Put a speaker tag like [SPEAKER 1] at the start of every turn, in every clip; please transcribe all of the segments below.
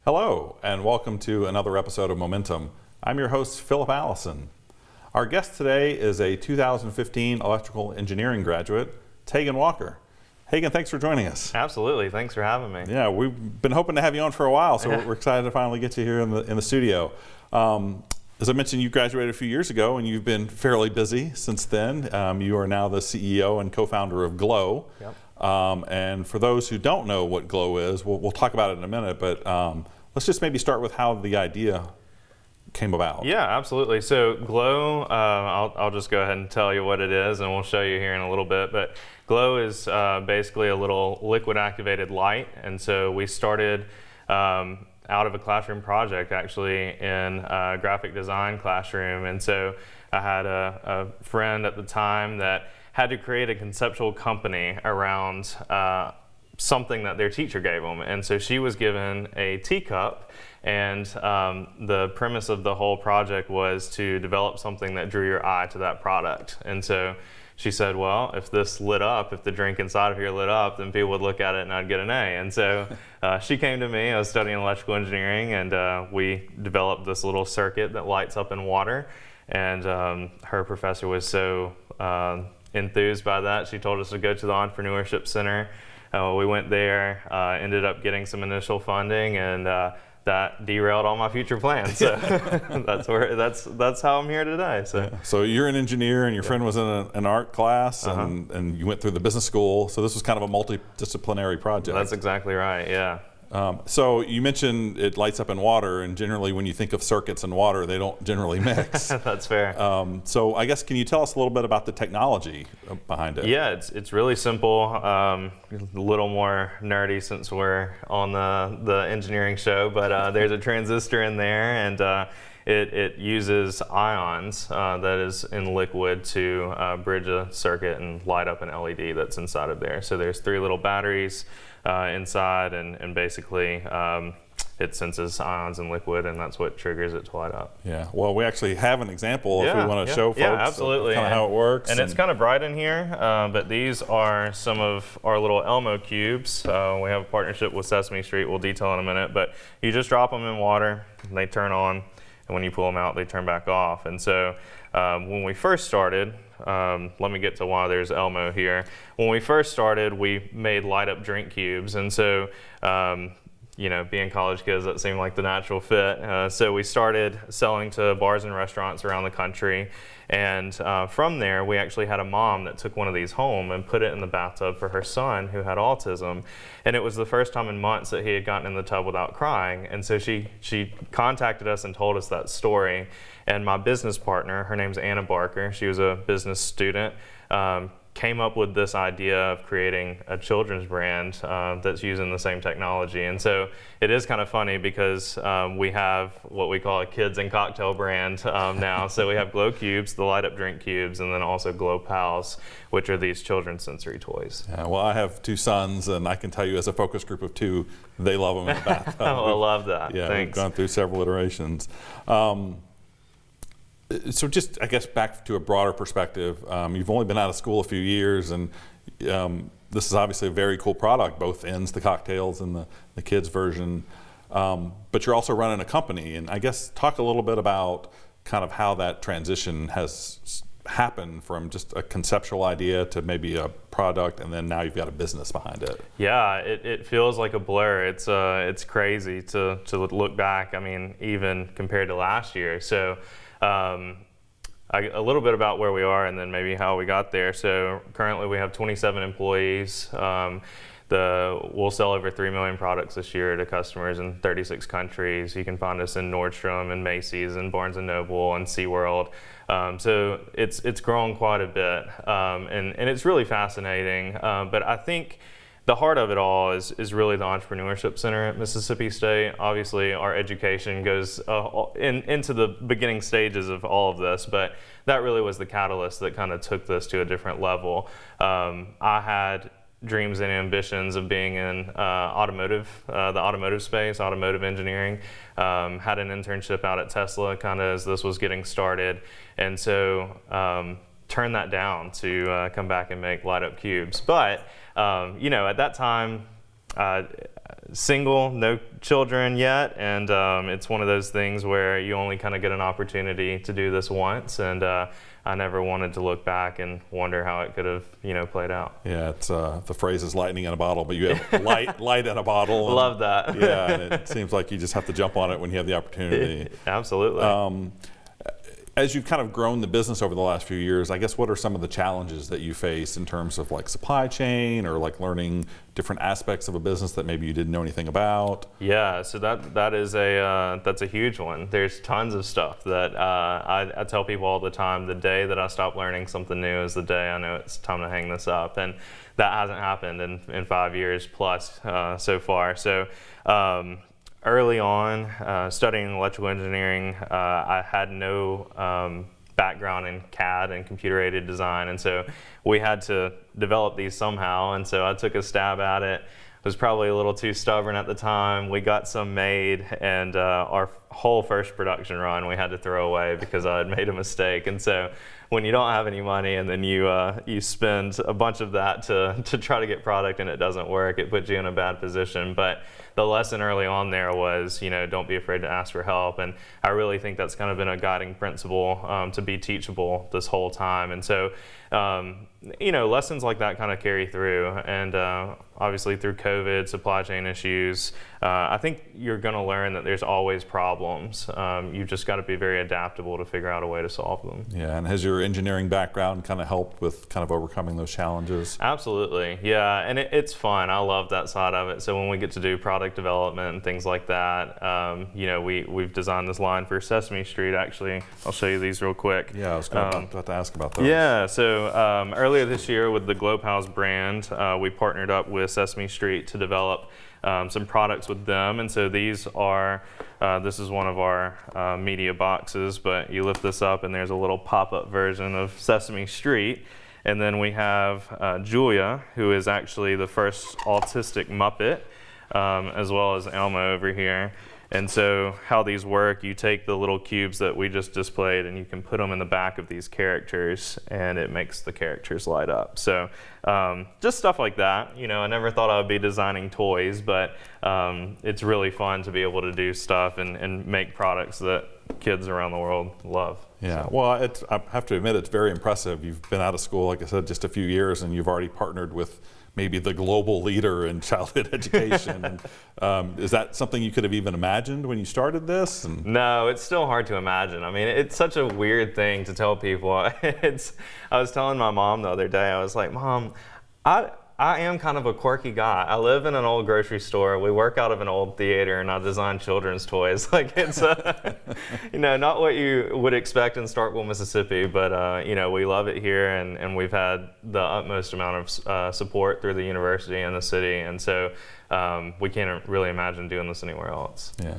[SPEAKER 1] Hello, and welcome to another episode of Momentum. I'm your host, Philip Allison. Our guest today is a 2015 electrical engineering graduate, Hagan Walker. Hagan, thanks for joining us.
[SPEAKER 2] Absolutely, thanks for having me.
[SPEAKER 1] Yeah, we've been hoping to have you on for a while, so we're excited to finally get you here in the studio. As I mentioned, you graduated a few years ago, and you've been fairly busy since then. You are now the CEO and co-founder of Glow.
[SPEAKER 2] Yep.
[SPEAKER 1] And for those who don't know what Glow is, we'll talk about it in a minute, but let's just maybe start with how the idea came about.
[SPEAKER 2] Yeah, absolutely. So Glow, I'll just go ahead and tell you what it is, and we'll show you here in a little bit. But Glow is basically a little liquid activated light, and so we started out of a classroom project, actually, in a graphic design classroom. And so I had a friend at the time that had to create a conceptual company around something that their teacher gave them. And so she was given a teacup, and the premise of the whole project was to develop something that drew your eye to that product. And so she said, well, if this lit up, if the drink inside of here lit up, then people would look at it and I'd get an A. And so she came to me. I was studying electrical engineering, and we developed this little circuit that lights up in water. And her professor was so enthused by that, she told us to go to the Entrepreneurship Center. We went there, ended up getting some initial funding, and that derailed all my future plans. So that's how I'm here today. So,
[SPEAKER 1] yeah. So you're an engineer, and your friend was in an art class, and you went through the business school. So this was kind of a multidisciplinary project.
[SPEAKER 2] That's exactly right. Yeah.
[SPEAKER 1] So you mentioned it lights up in water, and generally when you think of circuits and water, they don't generally mix.
[SPEAKER 2] That's fair.
[SPEAKER 1] So I guess, can you tell us a little bit about the technology behind it?
[SPEAKER 2] Yeah, it's really simple, a little more nerdy since we're on the engineering show, but there's a transistor in there, and it uses ions that is in liquid to bridge a circuit and light up an LED that's inside of there. So there's 3 little batteries inside, and basically it senses ions in liquid, and that's what triggers it to light up.
[SPEAKER 1] Yeah, well, we actually have an example if we want to show folks
[SPEAKER 2] absolutely.
[SPEAKER 1] Kind of how it works.
[SPEAKER 2] And it's kind of bright in here, but these are some of our little Elmo cubes. We have a partnership with Sesame Street, we'll detail in a minute, but you just drop them in water, and they turn on, and when you pull them out, they turn back off. And so when we first started, let me get to why there's Elmo here. When we first started, we made light up drink cubes, and so being college kids, that seemed like the natural fit. So we started selling to bars and restaurants around the country, and from there we actually had a mom that took one of these home and put it in the bathtub for her son who had autism, and it was the first time in months that he had gotten in the tub without crying. And so she contacted us and told us that story. And my business partner, her name's Anna Barker, she was a business student, came up with this idea of creating a children's brand that's using the same technology. And so it is kind of funny because we have what we call a kids and cocktail brand now. So we have Glow Cubes, the light up drink cubes, and then also Glow Pals, which are these children's sensory toys.
[SPEAKER 1] Yeah, well, I have 2 sons, and I can tell you as a focus group of 2, they love them in the bathtub.
[SPEAKER 2] I love that.
[SPEAKER 1] Yeah,
[SPEAKER 2] thanks.
[SPEAKER 1] We've gone through several iterations. So just, I guess, back to a broader perspective, you've only been out of school a few years, and this is obviously a very cool product, both ends, the cocktails and the kids version, but you're also running a company, and I guess talk a little bit about kind of how that transition has happened from just a conceptual idea to maybe a product, and then now you've got a business behind it.
[SPEAKER 2] Yeah, it feels like a blur. It's crazy to look back, I mean, even compared to last year. So a little bit about where we are and then maybe how we got there. So currently we have 27 employees. We'll sell over 3 million products this year to customers in 36 countries. You can find us in Nordstrom and Macy's and Barnes & Noble and SeaWorld. So it's grown quite a bit, and it's really fascinating. But I think the heart of it all is really the Entrepreneurship Center at Mississippi State. Obviously, our education goes into the beginning stages of all of this, but that really was the catalyst that kind of took this to a different level. I had dreams and ambitions of being in the automotive space, automotive engineering. Had an internship out at Tesla kind of as this was getting started, and so turned that down to come back and make light up cubes. But at that time, single, no children yet, and it's one of those things where you only kind of get an opportunity to do this once, and I never wanted to look back and wonder how it could have, played out.
[SPEAKER 1] Yeah, it's the phrase is lightning in a bottle, but you have light in a bottle. And,
[SPEAKER 2] love that.
[SPEAKER 1] Yeah, and it seems like you just have to jump on it when you have the opportunity.
[SPEAKER 2] Absolutely.
[SPEAKER 1] As you've kind of grown the business over the last few years, I guess what are some of the challenges that you face in terms of like supply chain or like learning different aspects of a business that maybe you didn't know anything about?
[SPEAKER 2] Yeah, so that is that's a huge one. There's tons of stuff that I tell people all the time. The day that I stop learning something new is the day I know it's time to hang this up, and that hasn't happened in 5 years plus so far. So. Early on, studying electrical engineering, I had no background in CAD and computer-aided design, and so we had to develop these somehow, and so I took a stab at it. Was probably a little too stubborn at the time. We got some made, and our whole first production run we had to throw away because I had made a mistake. And so when you don't have any money and then you spend a bunch of that to try to get product and it doesn't work, it puts you in a bad position. But the lesson early on there was, don't be afraid to ask for help. And I really think that's kind of been a guiding principle to be teachable this whole time. And so, lessons like that kind of carry through. And obviously through COVID, supply chain issues, I think you're going to learn that there's always problems. You've just got to be very adaptable to figure out a way to solve them.
[SPEAKER 1] Yeah, and has your engineering background kind of helped with kind of overcoming those challenges?
[SPEAKER 2] Absolutely, yeah, and it's fun. I love that side of it. So when we get to do product development and things like that, we've designed this line for Sesame Street. Actually, I'll show you these real quick.
[SPEAKER 1] Yeah, I was about to ask about those.
[SPEAKER 2] Yeah, so earlier this year with the Globe House brand, we partnered up with Sesame Street to develop some products with them, and so these are, this is one of our media boxes, but you lift this up and there's a little pop-up version of Sesame Street, and then we have Julia, who is actually the first autistic Muppet, as well as Elmo over here. And so how these work, you take the little cubes that we just displayed and you can put them in the back of these characters and it makes the characters light up. So just stuff like that. I never thought I would be designing toys, but it's really fun to be able to do stuff and make products that kids around the world love.
[SPEAKER 1] Yeah,
[SPEAKER 2] so.
[SPEAKER 1] Well, I have to admit it's very impressive. You've been out of school, like I said, just a few years and you've already partnered with maybe the global leader in childhood education. And, is that something you could have even imagined when you started this?
[SPEAKER 2] No, it's still hard to imagine. I mean, it's such a weird thing to tell people. I was telling my mom the other day, I was like, Mom, I am kind of a quirky guy. I live in an old grocery store. We work out of an old theater, and I design children's toys. Like it's, not what you would expect in Starkville, Mississippi, but we love it here, and we've had the utmost amount of support through the university and the city, and so we can't really imagine doing this anywhere else.
[SPEAKER 1] Yeah.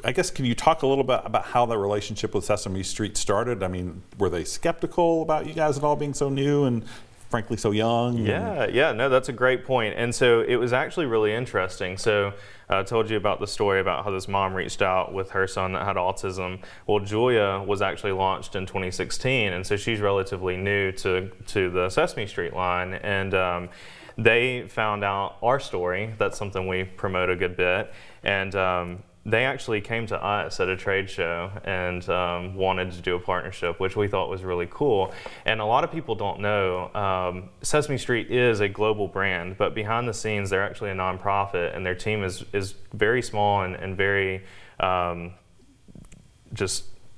[SPEAKER 1] I guess, can you talk a little bit about how the relationship with Sesame Street started? I mean, were they skeptical about you guys at all being so new and frankly so young?
[SPEAKER 2] Yeah, no, that's a great point. And so it was actually really interesting. So I told you about the story about how this mom reached out with her son that had autism. Well, Julia was actually launched in 2016, and so she's relatively new to the Sesame Street line. And they found out our story. That's something we promote a good bit. And they actually came to us at a trade show and wanted to do a partnership, which we thought was really cool. And a lot of people don't know, Sesame Street is a global brand, but behind the scenes, they're actually a nonprofit, and their team is very small and very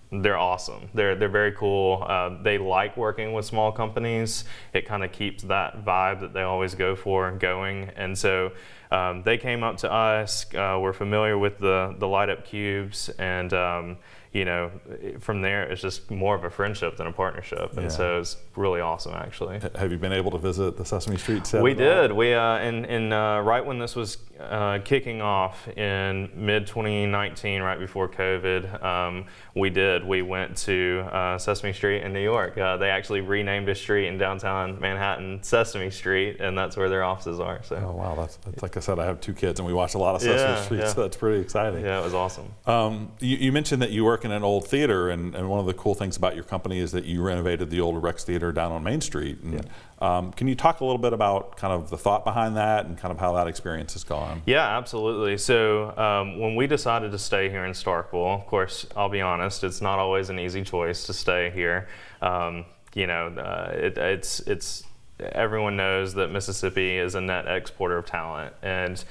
[SPEAKER 2] they're awesome. They're very cool. They like working with small companies. It kind of keeps that vibe that they always go for going. And so they came up to us. We're familiar with the light up cubes, and from there it's just more of a friendship than a partnership. And so it's really awesome, actually.
[SPEAKER 1] Have you been able to visit the Sesame Street set?
[SPEAKER 2] We did. We right when this was kicking off in mid 2019, right before COVID, we did. We went to Sesame Street in New York. They actually renamed a street in downtown Manhattan Sesame Street, and that's where their offices are. So.
[SPEAKER 1] Oh wow, that's like I said, I have 2 kids, and we watch a lot of Sesame Street, so that's pretty exciting.
[SPEAKER 2] Yeah, it was awesome.
[SPEAKER 1] You mentioned that you work in an old theater, and one of the cool things about your company is that you renovated the old Rex Theater down on Main Street. And, can you talk a little bit about kind of the thought behind that and kind of how that experience has gone?
[SPEAKER 2] Yeah, absolutely. So when we decided to stay here in Starkville, of course, I'll be honest, it's not always an easy choice to stay here. It's everyone knows that Mississippi is a net exporter of talent, and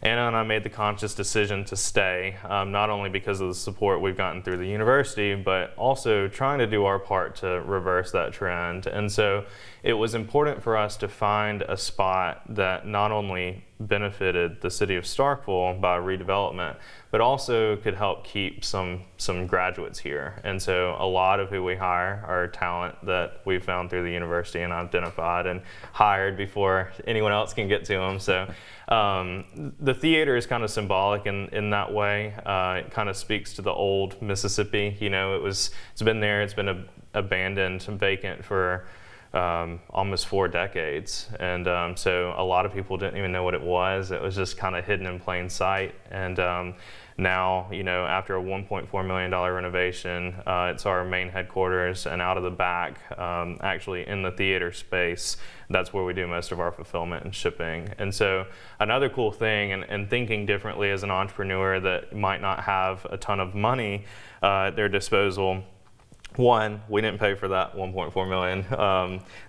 [SPEAKER 2] Anna and I made the conscious decision to stay, not only because of the support we've gotten through the university, but also trying to do our part to reverse that trend. And so it was important for us to find a spot that not only benefited the city of Starkville by redevelopment, but also could help keep some graduates here. And so a lot of who we hire are talent that we found through the university and identified and hired before anyone else can get to them. So the theater is kind of symbolic in that way. It kind of speaks to the old Mississippi. It's been there, it's been abandoned and vacant for almost 4 decades, and so a lot of people didn't even know what it was. It was just kind of hidden in plain sight, and now, after a $1.4 million renovation, it's our main headquarters, and out of the back, actually in the theater space, that's where we do most of our fulfillment and shipping. And so another cool thing, and thinking differently as an entrepreneur that might not have a ton of money at their disposal, one, we didn't pay for that $1.4 million,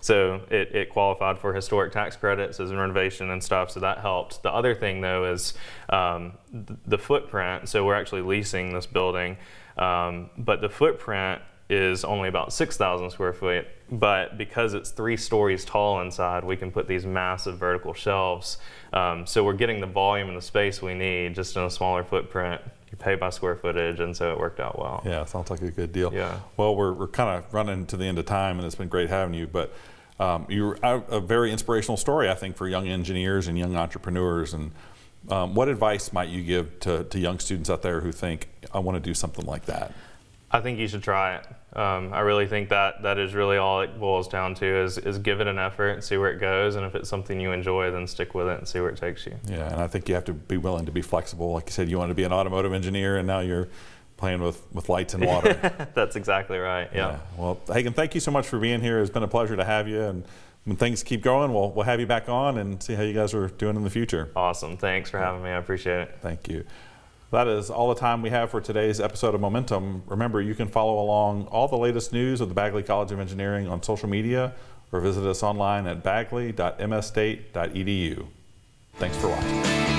[SPEAKER 2] so it qualified for historic tax credits as a renovation and stuff, so that helped. The other thing, though, is the footprint. So we're actually leasing this building, but the footprint is only about 6,000 square feet, but because it's 3 stories tall inside, we can put these massive vertical shelves. So we're getting the volume and the space we need just in a smaller footprint. You pay by square footage, and so it worked out well.
[SPEAKER 1] Yeah, sounds like a good deal.
[SPEAKER 2] Yeah.
[SPEAKER 1] Well, we're kind of running to the end of time, and it's been great having you, but you're a very inspirational story, I think, for young engineers and young entrepreneurs. And what advice might you give to young students out there who think, I want to do something like that?
[SPEAKER 2] I think you should try it. I really think that is really all it boils down to is give it an effort, see where it goes, and if it's something you enjoy, then stick with it and see where it takes you.
[SPEAKER 1] Yeah, and I think you have to be willing to be flexible. Like you said, you wanted to be an automotive engineer, and now you're playing with lights and water.
[SPEAKER 2] That's exactly right, yeah.
[SPEAKER 1] Well, Hagan, thank you so much for being here. It's been a pleasure to have you, and when things keep going, we'll have you back on and see how you guys are doing in the future.
[SPEAKER 2] Awesome, thanks for having me, I appreciate it.
[SPEAKER 1] Thank you. That is all the time we have for today's episode of Momentum. Remember, you can follow along all the latest news of the Bagley College of Engineering on social media or visit us online at bagley.msstate.edu. Thanks for watching.